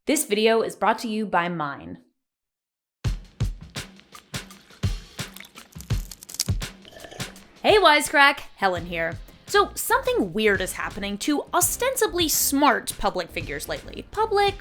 This video is brought to you by Mine. Hey Wisecrack, Helen here. So something weird is happening to ostensibly smart public figures lately. Public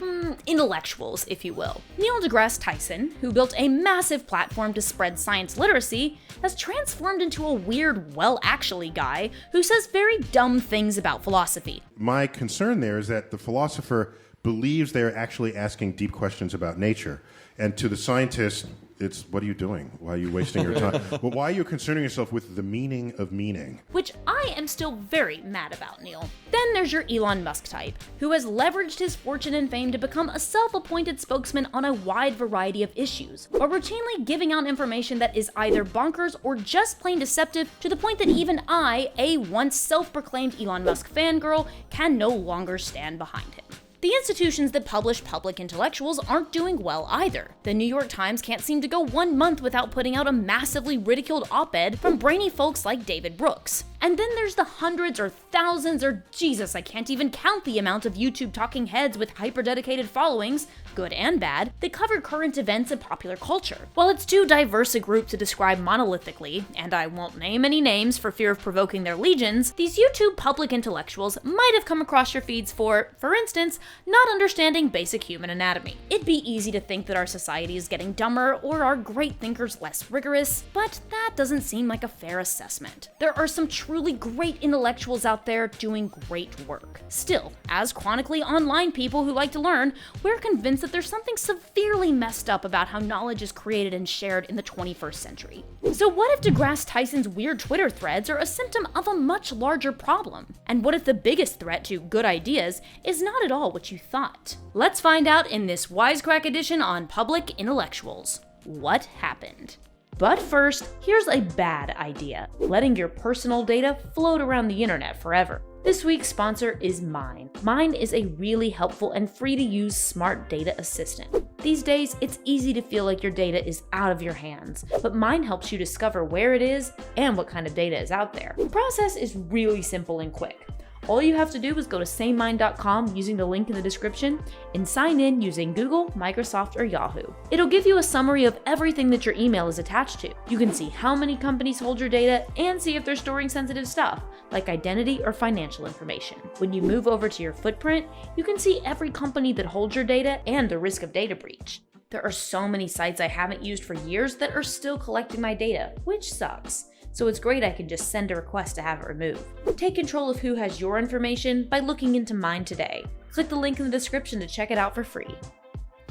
intellectuals, if you will. Neil deGrasse Tyson, who built a massive platform to spread science literacy, has transformed into a weird well-actually guy who says very dumb things about philosophy. My concern there is that the philosopher believes they're actually asking deep questions about nature. And to the scientist, it's, what are you doing? Why are you wasting your time? Well, why are you concerning yourself with the meaning of meaning? Which I am still very mad about, Neil. Then there's your Elon Musk type, who has leveraged his fortune and fame to become a self-appointed spokesman on a wide variety of issues, while routinely giving out information that is either bonkers or just plain deceptive to the point that even I, a once self-proclaimed Elon Musk fangirl, can no longer stand behind him. The institutions that publish public intellectuals aren't doing well either. The New York Times can't seem to go 1 month without putting out a massively ridiculed op-ed from brainy folks like David Brooks. And then there's the hundreds or thousands or Jesus, I can't even count the amount of YouTube talking heads with hyper-dedicated followings, good and bad, that cover current events and popular culture. While it's too diverse a group to describe monolithically, and I won't name any names for fear of provoking their legions, these YouTube public intellectuals might have come across your feeds for instance, not understanding basic human anatomy. It'd be easy to think that our society is getting dumber or our great thinkers less rigorous, but that doesn't seem like a fair assessment. There are some truly great intellectuals out there doing great work. Still, as chronically online people who like to learn, we're convinced that there's something severely messed up about how knowledge is created and shared in the 21st century. So what if deGrasse Tyson's weird Twitter threads are a symptom of a much larger problem? And what if the biggest threat to good ideas is not at all what you thought? Let's find out in this Wisecrack Edition on public intellectuals. What happened? But first, here's a bad idea: letting your personal data float around the internet forever. This week's sponsor is Mine. Mine is a really helpful and free-to-use smart data assistant. These days, it's easy to feel like your data is out of your hands, but Mine helps you discover where it is and what kind of data is out there. The process is really simple and quick. All you have to do is go to samemine.com using the link in the description and sign in using Google, Microsoft, or Yahoo. It'll give you a summary of everything that your email is attached to. You can see how many companies hold your data and see if they're storing sensitive stuff, like identity or financial information. When you move over to your footprint, you can see every company that holds your data and the risk of data breach. There are so many sites I haven't used for years that are still collecting my data, which sucks. So it's great I can just send a request to have it removed. Take control of who has your information by looking into Mine today. Click the link in the description to check it out for free.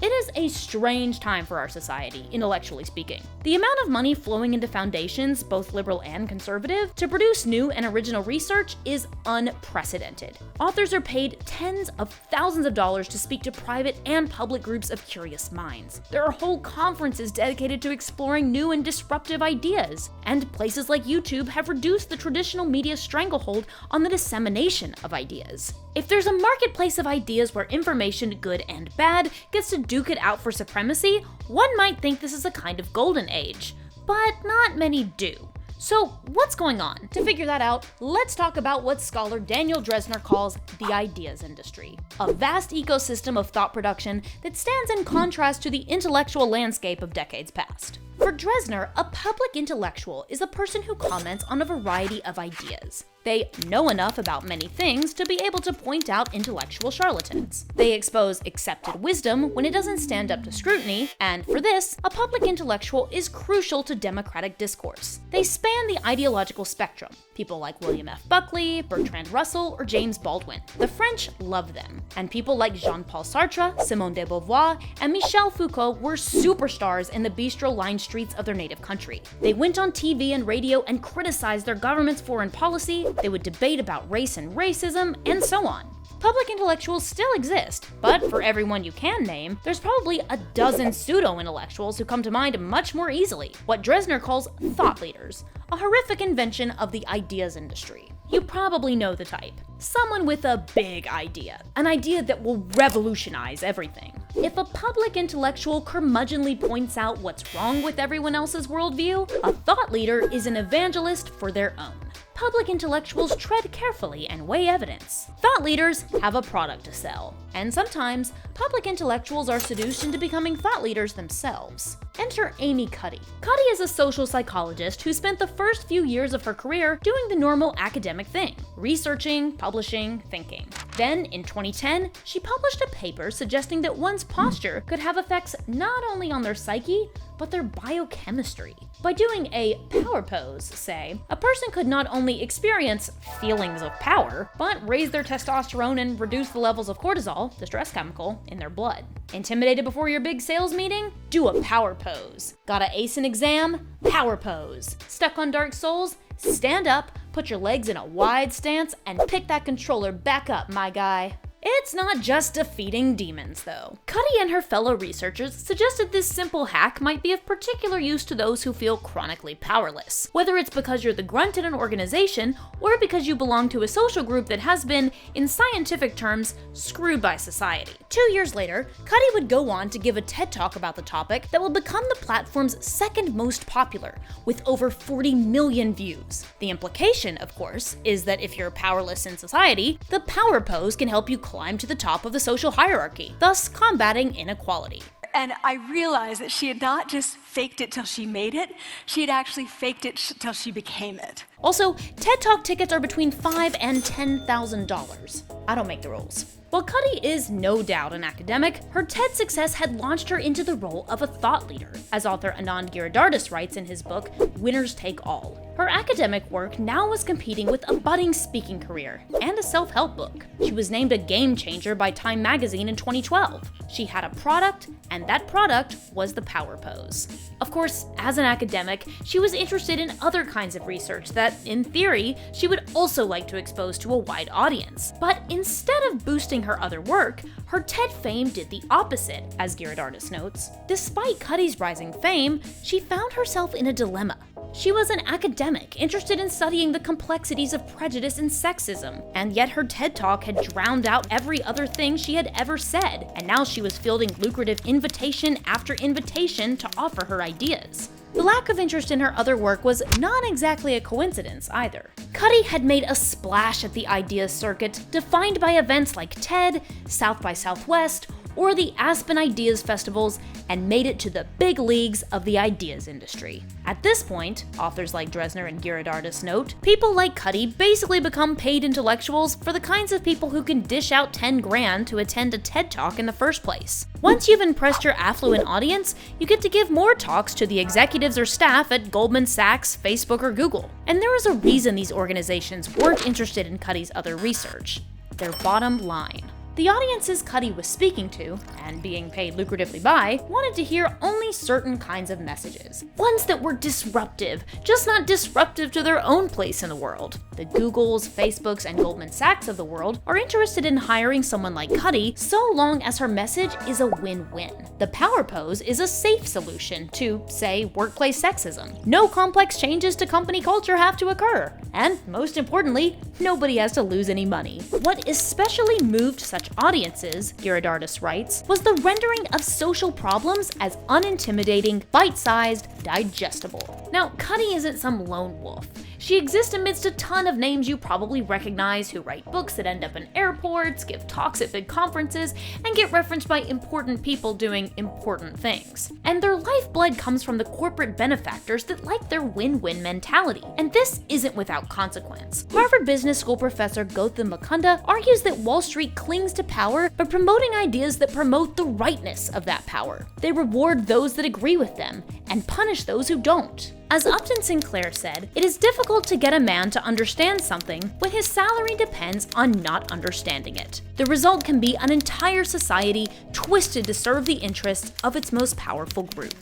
It is a strange time for our society, intellectually speaking. The amount of money flowing into foundations, both liberal and conservative, to produce new and original research is unprecedented. Authors are paid tens of thousands of dollars to speak to private and public groups of curious minds. There are whole conferences dedicated to exploring new and disruptive ideas. And places like YouTube have reduced the traditional media stranglehold on the dissemination of ideas. If there's a marketplace of ideas where information, good and bad, gets to duke it out for supremacy, one might think this is a kind of golden age. But not many do. So what's going on? To figure that out, let's talk about what scholar Daniel Dresner calls the ideas industry, a vast ecosystem of thought production that stands in contrast to the intellectual landscape of decades past. For Dresner, a public intellectual is a person who comments on a variety of ideas. They know enough about many things to be able to point out intellectual charlatans. They expose accepted wisdom when it doesn't stand up to scrutiny, and for this, a public intellectual is crucial to democratic discourse. They span the ideological spectrum. People like William F. Buckley, Bertrand Russell, or James Baldwin. The French love them, and people like Jean-Paul Sartre, Simone de Beauvoir, and Michel Foucault were superstars in the bistro-lined streets of their native country. They went on TV and radio and criticized their government's foreign policy. They would debate about race and racism, and so on. Public intellectuals still exist, but for everyone you can name, there's probably a dozen pseudo-intellectuals who come to mind much more easily, what Dresner calls thought leaders, a horrific invention of the ideas industry. You probably know the type. Someone with a big idea, an idea that will revolutionize everything. If a public intellectual curmudgeonly points out what's wrong with everyone else's worldview, a thought leader is an evangelist for their own. Public intellectuals tread carefully and weigh evidence. Thought leaders have a product to sell. And sometimes, public intellectuals are seduced into becoming thought leaders themselves. Enter Amy Cuddy. Cuddy is a social psychologist who spent the first few years of her career doing the normal academic thing: researching, publishing, thinking. Then, in 2010, she published a paper suggesting that one's posture could have effects not only on their psyche, but their biochemistry. By doing a power pose, say, a person could not only experience feelings of power, but raise their testosterone and reduce the levels of cortisol, the stress chemical, in their blood. Intimidated before your big sales meeting? Do a power pose. Gotta ace an exam? Power pose. Stuck on Dark Souls? Stand up, put your legs in a wide stance, and pick that controller back up, my guy. It's not just defeating demons, though. Cuddy and her fellow researchers suggested this simple hack might be of particular use to those who feel chronically powerless. Whether it's because you're the grunt in an organization, or because you belong to a social group that has been, in scientific terms, screwed by society. 2 years later, Cuddy would go on to give a TED Talk about the topic that would become the platform's second most popular, with over 40 million views. The implication, of course, is that if you're powerless in society, the power pose can help you climb to the top of the social hierarchy, thus combating inequality. And I realized that she had not just faked it till she made it, she had actually faked it till she became it. Also, TED Talk tickets are between $5,000 and $10,000. I don't make the rules. While Cuddy is no doubt an academic, her TED success had launched her into the role of a thought leader, as author Anand Giridharadas writes in his book, Winners Take All. Her academic work now was competing with a budding speaking career and a self-help book. She was named a game changer by Time magazine in 2012. She had a product, and that product was the power pose. Of course, as an academic, she was interested in other kinds of research that, in theory, she would also like to expose to a wide audience. But instead of boosting her other work, her TED fame did the opposite, as Giridharadas notes. Despite Cuddy's rising fame, she found herself in a dilemma. She was an academic interested in studying the complexities of prejudice and sexism, and yet her TED Talk had drowned out every other thing she had ever said, and now she was fielding lucrative invitation after invitation to offer her ideas. The lack of interest in her other work was not exactly a coincidence either. Cuddy had made a splash at the ideas circuit, defined by events like TED, South by Southwest, or the Aspen Ideas Festivals, and made it to the big leagues of the ideas industry. At this point, authors like Dresner and Giridharadas note, people like Cuddy basically become paid intellectuals for the kinds of people who can dish out 10 grand to attend a TED Talk in the first place. Once you've impressed your affluent audience, you get to give more talks to the executives or staff at Goldman Sachs, Facebook, or Google. And there is a reason these organizations weren't interested in Cuddy's other research: their bottom line. The audiences Cuddy was speaking to, and being paid lucratively by, wanted to hear only certain kinds of messages. Ones that were disruptive, just not disruptive to their own place in the world. The Googles, Facebooks, and Goldman Sachs of the world are interested in hiring someone like Cuddy so long as her message is a win-win. The power pose is a safe solution to, say, workplace sexism. No complex changes to company culture have to occur. And, most importantly, nobody has to lose any money. What especially moved such audiences, Giridharadas writes, was the rendering of social problems as unintimidating, bite-sized, digestible. Now, Cuddy isn't some lone wolf. She exists amidst a ton of names you probably recognize who write books that end up in airports, give talks at big conferences, and get referenced by important people doing important things. And their lifeblood comes from the corporate benefactors that like their win-win mentality. And this isn't without consequence. Harvard Business School professor Gautam Mukunda argues that Wall Street clings to power by promoting ideas that promote the rightness of that power. They reward those that agree with them and punish those who don't. As Upton Sinclair said, it is difficult to get a man to understand something when his salary depends on not understanding it. The result can be an entire society twisted to serve the interests of its most powerful group.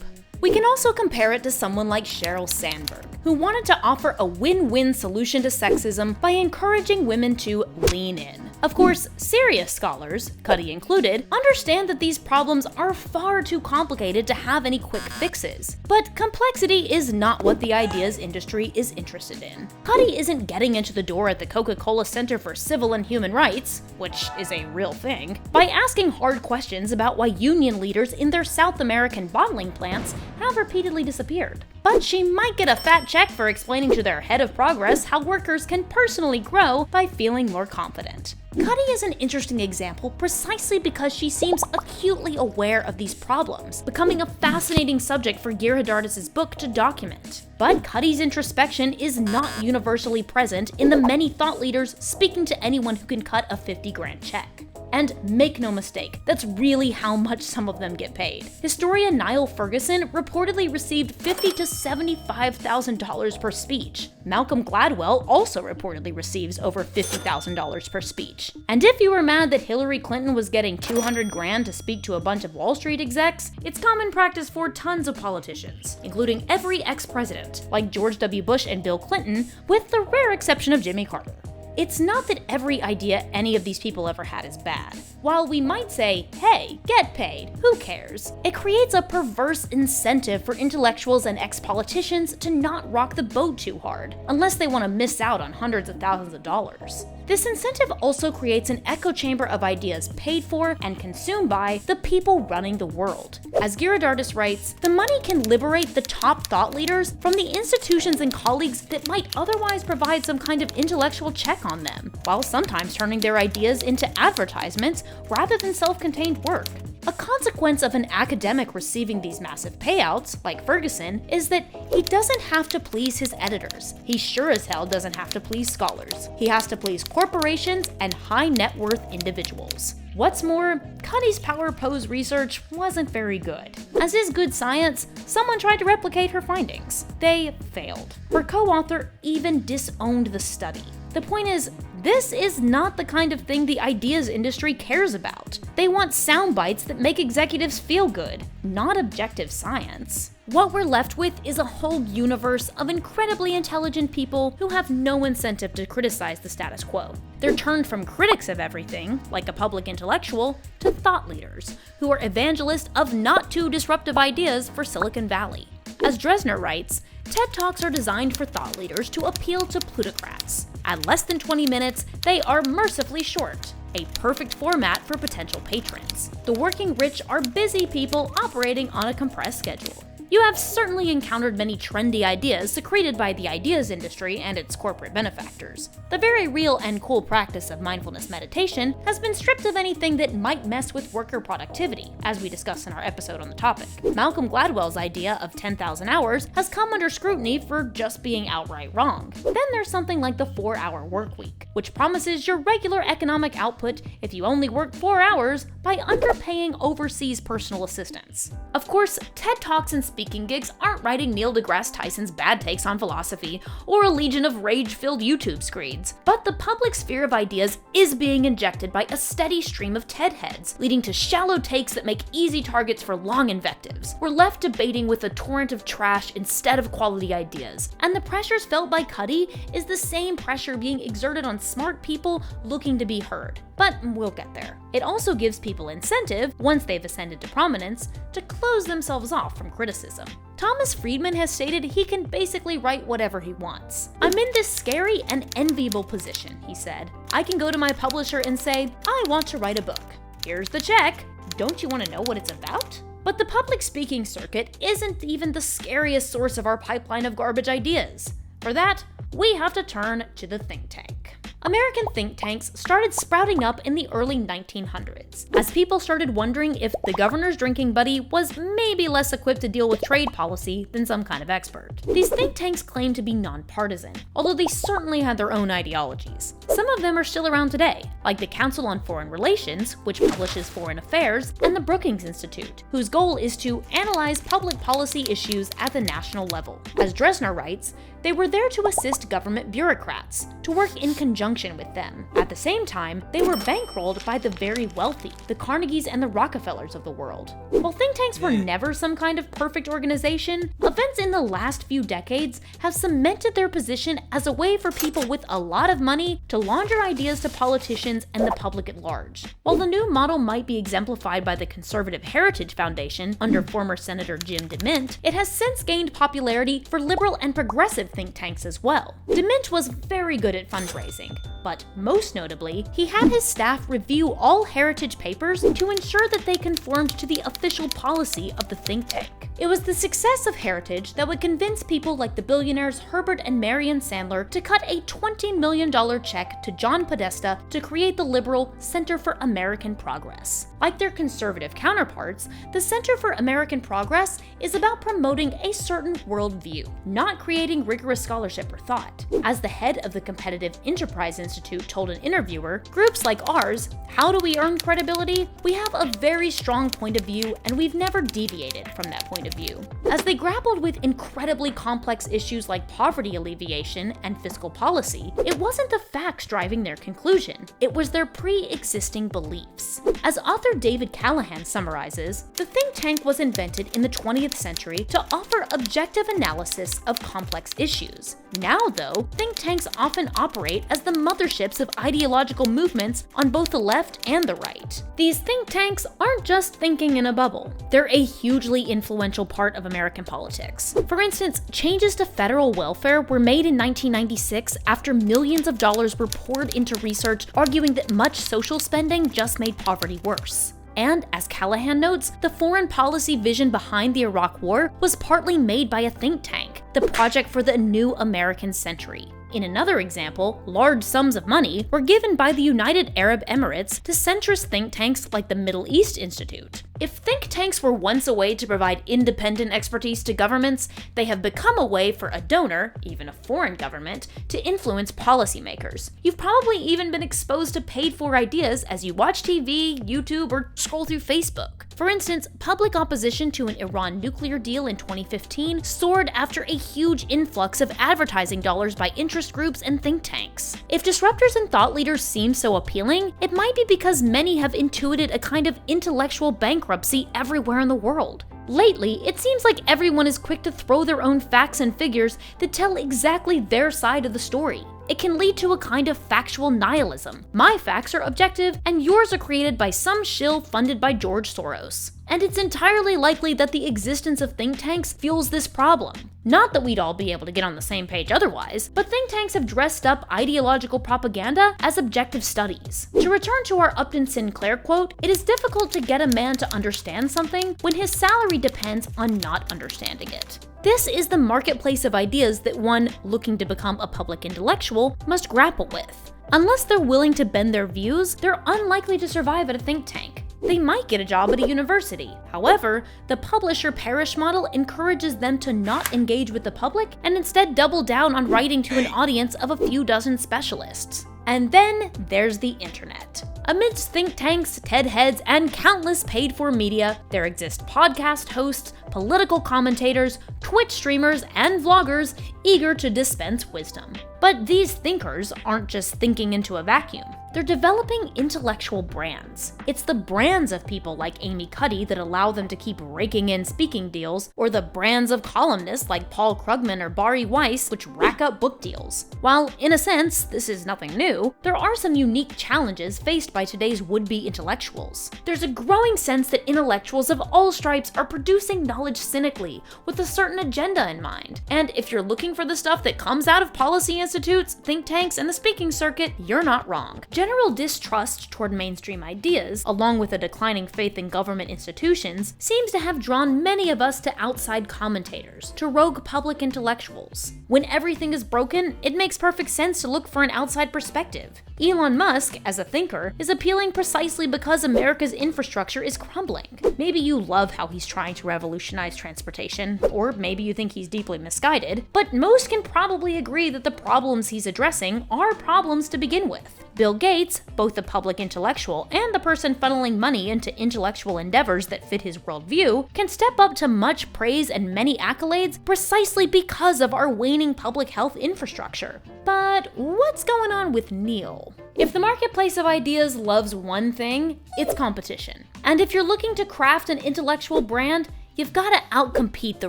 We can also compare it to someone like Sheryl Sandberg, who wanted to offer a win-win solution to sexism by encouraging women to lean in. Of course, serious scholars, Cuddy included, understand that these problems are far too complicated to have any quick fixes. But complexity is not what the ideas industry is interested in. Cuddy isn't getting into the door at the Coca-Cola Center for Civil and Human Rights, which is a real thing, by asking hard questions about why union leaders in their South American bottling plants have repeatedly disappeared. But she might get a fat check for explaining to their head of progress how workers can personally grow by feeling more confident. Cuddy is an interesting example precisely because she seems acutely aware of these problems, becoming a fascinating subject for Ghirardellis' book to document. But Cuddy's introspection is not universally present in the many thought leaders speaking to anyone who can cut a 50-grand check. And make no mistake, that's really how much some of them get paid. Historian Niall Ferguson reportedly received $50,000 to $75,000 per speech. Malcolm Gladwell also reportedly receives over $50,000 per speech. And if you were mad that Hillary Clinton was getting $200,000 to speak to a bunch of Wall Street execs, it's common practice for tons of politicians, including every ex-president, like George W. Bush and Bill Clinton, with the rare exception of Jimmy Carter. It's not that every idea any of these people ever had is bad. While we might say, hey, get paid, who cares? It creates a perverse incentive for intellectuals and ex-politicians to not rock the boat too hard, unless they want to miss out on hundreds of thousands of dollars. This incentive also creates an echo chamber of ideas paid for and consumed by the people running the world. As Ghirardellis writes, the money can liberate the top thought leaders from the institutions and colleagues that might otherwise provide some kind of intellectual check on them, while sometimes turning their ideas into advertisements rather than self-contained work. A consequence of an academic receiving these massive payouts, like Ferguson, is that he doesn't have to please his editors. He sure as hell doesn't have to please scholars. He has to please corporations and high net worth individuals. What's more, Cuddy's power pose research wasn't very good. As is good science, someone tried to replicate her findings. They failed. Her co-author even disowned the study. The point is, this is not the kind of thing the ideas industry cares about. They want sound bites that make executives feel good, not objective science. What we're left with is a whole universe of incredibly intelligent people who have no incentive to criticize the status quo. They're turned from critics of everything, like a public intellectual, to thought leaders, who are evangelists of not too disruptive ideas for Silicon Valley. As Dresner writes, TED Talks are designed for thought leaders to appeal to plutocrats. At less than 20 minutes, they are mercifully short, a perfect format for potential patrons. The working rich are busy people operating on a compressed schedule. You have certainly encountered many trendy ideas secreted by the ideas industry and its corporate benefactors. The very real and cool practice of mindfulness meditation has been stripped of anything that might mess with worker productivity, as we discussed in our episode on the topic. Malcolm Gladwell's idea of 10,000 hours has come under scrutiny for just being outright wrong. Then there's something like the 4-hour work week, which promises your regular economic output if you only work 4 hours by underpaying overseas personal assistants. Of course, TED Talks and speaking gigs aren't writing Neil deGrasse Tyson's bad takes on philosophy or a legion of rage-filled YouTube screeds, but the public sphere of ideas is being injected by a steady stream of TED heads, leading to shallow takes that make easy targets for long invectives. We're left debating with a torrent of trash instead of quality ideas, and the pressures felt by Cuddy is the same pressure being exerted on smart people looking to be heard. But we'll get there. It also gives people incentive, once they've ascended to prominence, to close themselves off from criticism. Thomas Friedman has stated he can basically write whatever he wants. "I'm in this scary and enviable position," he said. "I can go to my publisher and say, I want to write a book. Here's the check. Don't you want to know what it's about?" But the public speaking circuit isn't even the scariest source of our pipeline of garbage ideas. For that, we have to turn to the think tank. American think tanks started sprouting up in the early 1900s, as people started wondering if the governor's drinking buddy was maybe less equipped to deal with trade policy than some kind of expert. These think tanks claimed to be nonpartisan, although they certainly had their own ideologies. Some of them are still around today, like the Council on Foreign Relations, which publishes Foreign Affairs, and the Brookings Institute, whose goal is to analyze public policy issues at the national level. As Dresner writes, they were there to assist government bureaucrats, to work in conjunction with them. At the same time, they were bankrolled by the very wealthy, the Carnegies and the Rockefellers of the world. While think tanks were never some kind of perfect organization, events in the last few decades have cemented their position as a way for people with a lot of money to launder ideas to politicians and the public at large. While the new model might be exemplified by the Conservative Heritage Foundation under former Senator Jim DeMint, it has since gained popularity for liberal and progressive think tanks as well. DeMint was very good at fundraising, but most notably, he had his staff review all heritage papers to ensure that they conformed to the official policy of the think tank. It was the success of Heritage that would convince people like the billionaires Herbert and Marion Sandler to cut a $20 million check to John Podesta to create the liberal Center for American Progress. Like their conservative counterparts, the Center for American Progress is about promoting a certain worldview, not creating rigorous scholarship or thought. As the head of the Competitive Enterprise Institute told an interviewer, groups like ours, how do we earn credibility? We have a very strong point of view, and we've never deviated from that point of view. As they grappled with incredibly complex issues like poverty alleviation and fiscal policy, it wasn't the facts driving their conclusion, it was their pre-existing beliefs. As author David Callahan summarizes, the think tank was invented in the 20th century to offer objective analysis of complex issues. Now, though, think tanks often operate as the motherships of ideological movements on both the left and the right. These think tanks aren't just thinking in a bubble. They're a hugely influential part of American politics. For instance, changes to federal welfare were made in 1996 after millions of dollars were poured into research arguing that much social spending just made poverty worse. And, as Callahan notes, the foreign policy vision behind the Iraq War was partly made by a think tank, the Project for the New American Century. In another example, large sums of money were given by the United Arab Emirates to centrist think tanks like the Middle East Institute. If think tanks were once a way to provide independent expertise to governments, they have become a way for a donor, even a foreign government, to influence policymakers. You've probably even been exposed to paid-for ideas as you watch TV, YouTube, or scroll through Facebook. For instance, public opposition to an Iran nuclear deal in 2015 soared after a huge influx of advertising dollars by interest groups and think tanks. If disruptors and thought leaders seem so appealing, it might be because many have intuited a kind of intellectual bankruptcy everywhere in the world. Lately, it seems like everyone is quick to throw their own facts and figures that tell exactly their side of the story. It can lead to a kind of factual nihilism. My facts are objective, and yours are created by some shill funded by George Soros. And it's entirely likely that the existence of think tanks fuels this problem. Not that we'd all be able to get on the same page otherwise, but think tanks have dressed up ideological propaganda as objective studies. To return to our Upton Sinclair quote, it is difficult to get a man to understand something when his salary depends on not understanding it. This is the marketplace of ideas that one looking to become a public intellectual must grapple with. Unless they're willing to bend their views, they're unlikely to survive at a think tank. They might get a job at a university. However, the publisher-perish model encourages them to not engage with the public and instead double down on writing to an audience of a few dozen specialists. And then there's the internet. Amidst think tanks, TED heads, and countless paid-for media, there exist podcast hosts, political commentators, Twitch streamers, and vloggers eager to dispense wisdom. But these thinkers aren't just thinking into a vacuum. They're developing intellectual brands. It's the brands of people like Amy Cuddy that allow them to keep raking in speaking deals, or the brands of columnists like Paul Krugman or Bari Weiss which rack up book deals. While, in a sense, this is nothing new, there are some unique challenges faced by today's would-be intellectuals. There's a growing sense that intellectuals of all stripes are producing knowledge cynically, with a certain agenda in mind. And if you're looking for the stuff that comes out of policy institutes, think tanks, and the speaking circuit, you're not wrong. General distrust toward mainstream ideas, along with a declining faith in government institutions, seems to have drawn many of us to outside commentators, to rogue public intellectuals. When everything is broken, it makes perfect sense to look for an outside perspective. Elon Musk, as a thinker, is appealing precisely because America's infrastructure is crumbling. Maybe you love how he's trying to revolutionize transportation, or maybe you think he's deeply misguided, but most can probably agree that the problems he's addressing are problems to begin with. Bill Gates, both the public intellectual and the person funneling money into intellectual endeavors that fit his worldview, can step up to much praise and many accolades precisely because of our waning public health infrastructure. But what's going on with Neil? If the marketplace of ideas loves one thing, it's competition. And if you're looking to craft an intellectual brand, you've got to outcompete the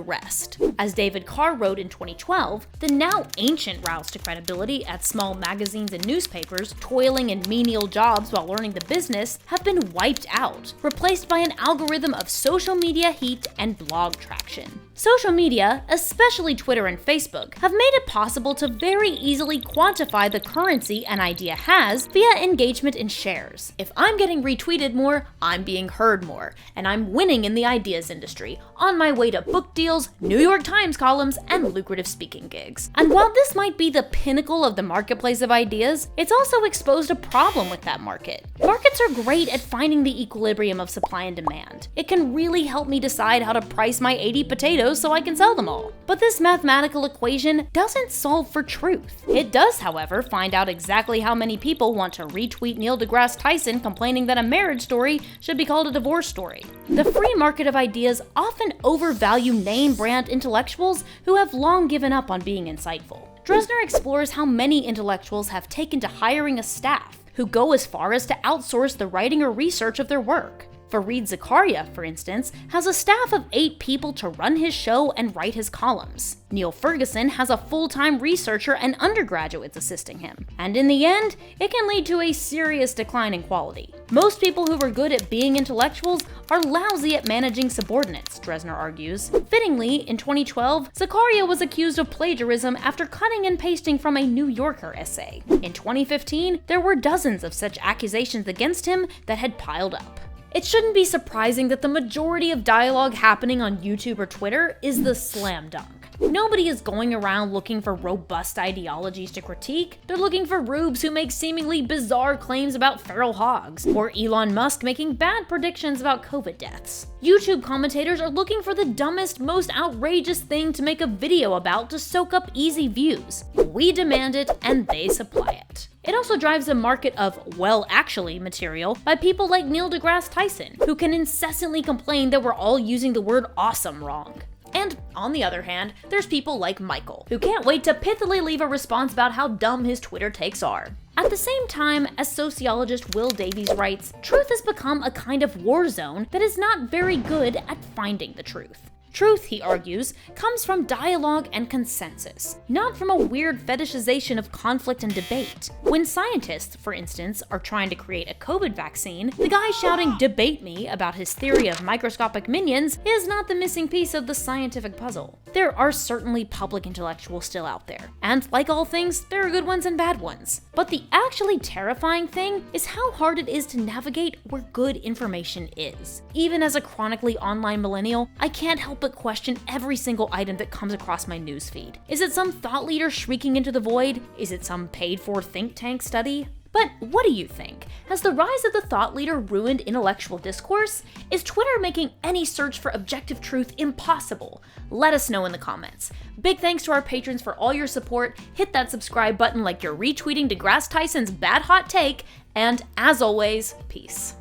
rest. As David Carr wrote in 2012, the now ancient routes to credibility at small magazines and newspapers, toiling in menial jobs while learning the business, have been wiped out, replaced by an algorithm of social media heat and blog traction. Social media, especially Twitter and Facebook, have made it possible to very easily quantify the currency an idea has via engagement in shares. If I'm getting retweeted more, I'm being heard more, and I'm winning in the ideas industry, on my way to book deals, New York Times columns, and lucrative speaking gigs. And while this might be the pinnacle of the marketplace of ideas, it's also exposed a problem with that market. Markets are great at finding the equilibrium of supply and demand. It can really help me decide how to price my 80 potatoes so I can sell them all. But this mathematical equation doesn't solve for truth. It does, however, find out exactly how many people want to retweet Neil deGrasse Tyson complaining that a marriage story should be called a divorce story. The free market of ideas often overvalue name brand intellectuals who have long given up on being insightful. Dresner explores how many intellectuals have taken to hiring a staff, who go as far as to outsource the writing or research of their work. Fareed Zakaria, for instance, has a staff of 8 people to run his show and write his columns. Neil Ferguson has a full-time researcher and undergraduates assisting him. And in the end, it can lead to a serious decline in quality. Most people who are good at being intellectuals are lousy at managing subordinates, Dresner argues. Fittingly, in 2012, Zakaria was accused of plagiarism after cutting and pasting from a New Yorker essay. In 2015, there were dozens of such accusations against him that had piled up. It shouldn't be surprising that the majority of dialogue happening on YouTube or Twitter is the slam dunk. Nobody is going around looking for robust ideologies to critique. They're looking for rubes who make seemingly bizarre claims about feral hogs, or Elon Musk making bad predictions about COVID deaths. YouTube commentators are looking for the dumbest, most outrageous thing to make a video about to soak up easy views. We demand it, and they supply it. It also drives a market of well actually material by people like Neil deGrasse Tyson, who can incessantly complain that we're all using the word awesome wrong. And on the other hand, there's people like Michael, who can't wait to pithily leave a response about how dumb his Twitter takes are. At the same time, as sociologist Will Davies writes, truth has become a kind of war zone that is not very good at finding the truth. Truth, he argues, comes from dialogue and consensus, not from a weird fetishization of conflict and debate. When scientists, for instance, are trying to create a COVID vaccine, the guy shouting "debate me" about his theory of microscopic minions is not the missing piece of the scientific puzzle. There are certainly public intellectuals still out there, and like all things, there are good ones and bad ones. But the actually terrifying thing is how hard it is to navigate where good information is. Even as a chronically online millennial, I can't help but question every single item that comes across my newsfeed. Is it some thought leader shrieking into the void? Is it some paid-for think tank study? But what do you think? Has the rise of the thought leader ruined intellectual discourse? Is Twitter making any search for objective truth impossible? Let us know in the comments. Big thanks to our patrons for all your support. Hit that subscribe button like you're retweeting deGrasse Tyson's bad hot take, and as always, peace.